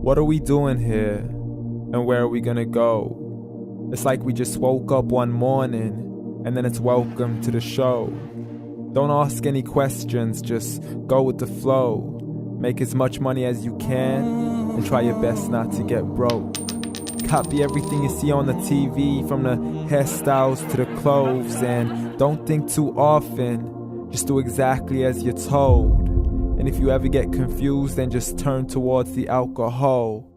What are we doing here? And where are we gonna go? It's like we just woke up one morning and then it's welcome to the show. Don't ask any questions, just go with the flow. Make as much money as you can and try your best not to get broke. Copy everything you see on the TV, from the hairstyles to the clothes, and don't think too often, just do exactly as you're told. And if you ever get confused, then just turn towards the alcohol.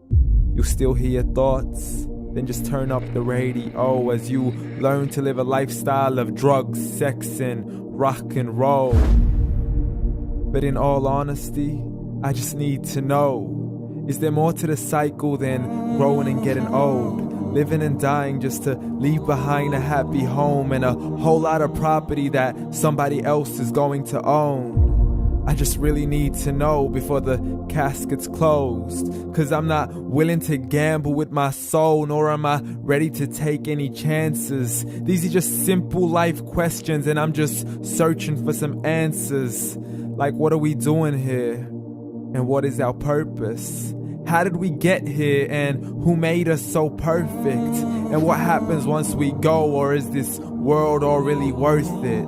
You'll still hear your thoughts, then just turn up the radio as you learn to live a lifestyle of drugs, sex, and rock and roll. But in all honesty, I just need to know, is there more to the cycle than growing and getting old? Living and dying just to leave behind a happy home and a whole lot of property that somebody else is going to own. I just really need to know before the casket's closed, 'cause I'm not willing to gamble with my soul, nor am I ready to take any chances. These are just simple life questions and I'm just searching for some answers. Like, what are we doing here? And what is our purpose? How did we get here, and who made us so perfect? And what happens once we go, or is this world all really worth it?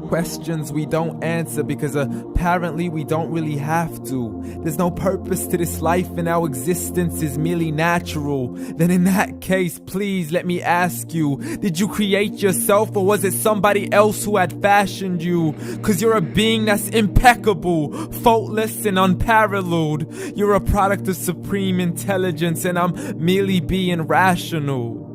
Questions we don't answer because apparently we don't really have to. There's no purpose to this life and our existence is merely natural. Then in that case, please let me ask you, did you create yourself, or was it somebody else who had fashioned you? 'Cause you're a being that's impeccable, faultless and unparalleled. You're a product of supreme intelligence and I'm merely being rational.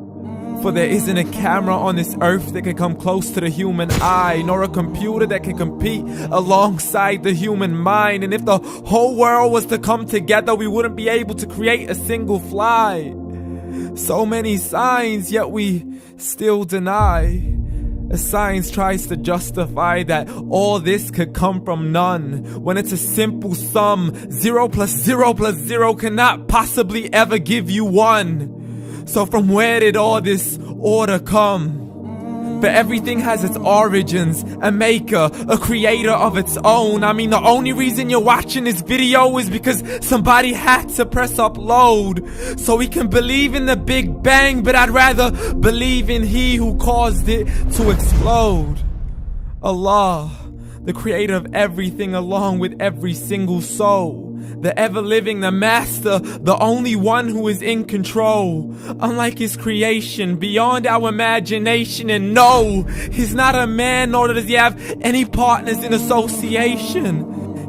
For there isn't a camera on this earth that can come close to the human eye, nor a computer that can compete alongside the human mind. And if the whole world was to come together, we wouldn't be able to create a single fly. So many signs, yet we still deny. As science tries to justify that all this could come from none, when it's a simple sum. 0 plus 0 plus 0 cannot possibly ever give you 1. So from where did all this order come? For everything has its origins, a maker, a creator of its own. I mean, the only reason you're watching this video is because somebody had to press upload. So we can believe in the Big Bang, but I'd rather believe in He who caused it to explode. Allah, the creator of everything along with every single soul. The ever-living, the master, the only one who is in control. Unlike his creation, beyond our imagination. And no, he's not a man, nor does he have any partners in association.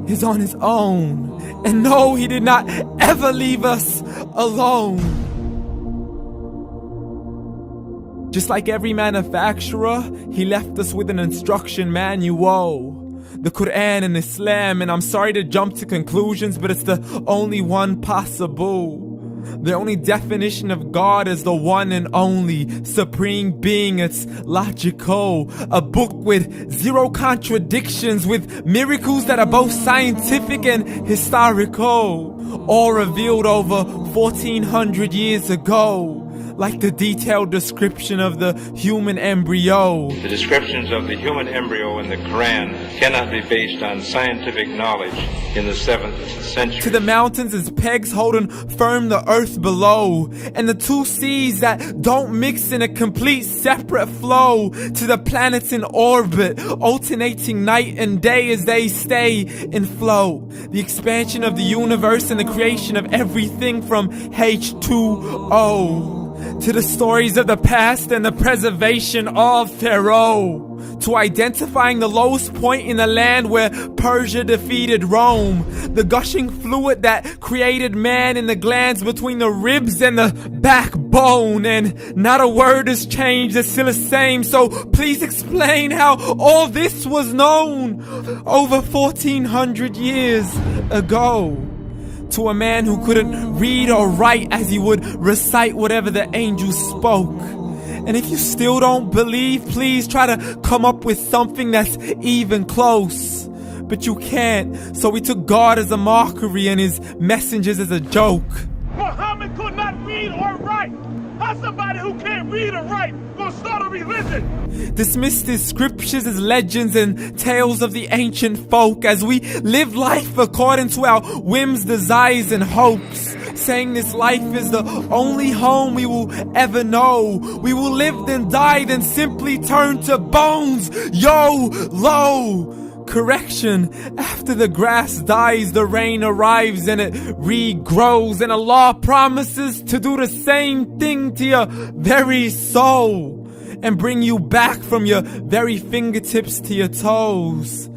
He's on his own. And no, he did not ever leave us alone. Just like every manufacturer, he left us with an instruction manual. The Quran and Islam, and I'm sorry to jump to conclusions, but it's the only one possible. The only definition of God is the one and only supreme being. It's logical. A book with 0 contradictions, with miracles that are both scientific and historical, all revealed over 1400 years ago. Like the detailed description of the human embryo. The descriptions of the human embryo in the Quran cannot be based on scientific knowledge in the 7th century. To the mountains as pegs holding firm the earth below, and the 2 seas that don't mix in a complete separate flow. To the planets in orbit, alternating night and day as they stay in flow. The expansion of the universe and the creation of everything from H2O. To the stories of the past and the preservation of Pharaoh. To identifying the lowest point in the land where Persia defeated Rome. The gushing fluid that created man in the glands between the ribs and the backbone. And not a word has changed, it's still the same. So please explain how all this was known over 1400 years ago. To a man who couldn't read or write, as he would recite whatever the angels spoke. And if you still don't believe, please try to come up with something that's even close. But you can't, so we took God as a mockery and his messengers as a joke. Muhammad could not read or write. How somebody who can't read or write gonna start a religion? Dismissed his scriptures as legends and tales of the ancient folk, as we live life according to our whims, desires, and hopes. saying this life is the only home we will ever know. We will live then die, then simply turn to bones. YOLO! Correction, after the grass dies, the rain arrives and it regrows, and Allah promises to do the same thing to your very soul and bring you back from your very fingertips to your toes,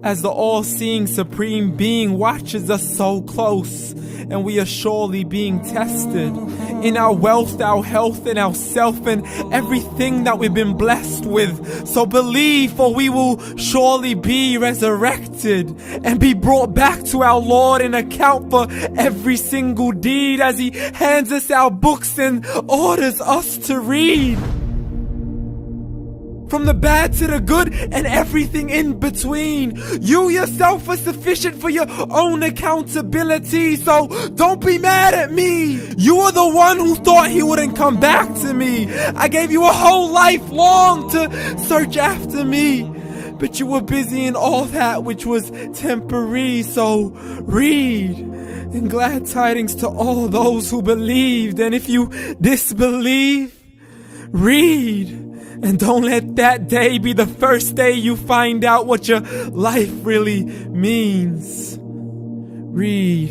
as the all-seeing supreme being watches us so close, and we are surely being tested in our wealth, our health, and our self, and everything that we've been blessed with. So believe, for we will surely be resurrected and be brought back to our Lord and account for every single deed, as He hands us our books and orders us to read. From the bad to the good and everything in between. You yourself are sufficient for your own accountability, so don't be mad at me. You are the one who thought He wouldn't come back to me. I gave you a whole life long to search after me, but you were busy in all that which was temporary. So read, and glad tidings to all those who believed. And if you disbelieve, read. And don't let that day be the first day you find out what your life really means. Read.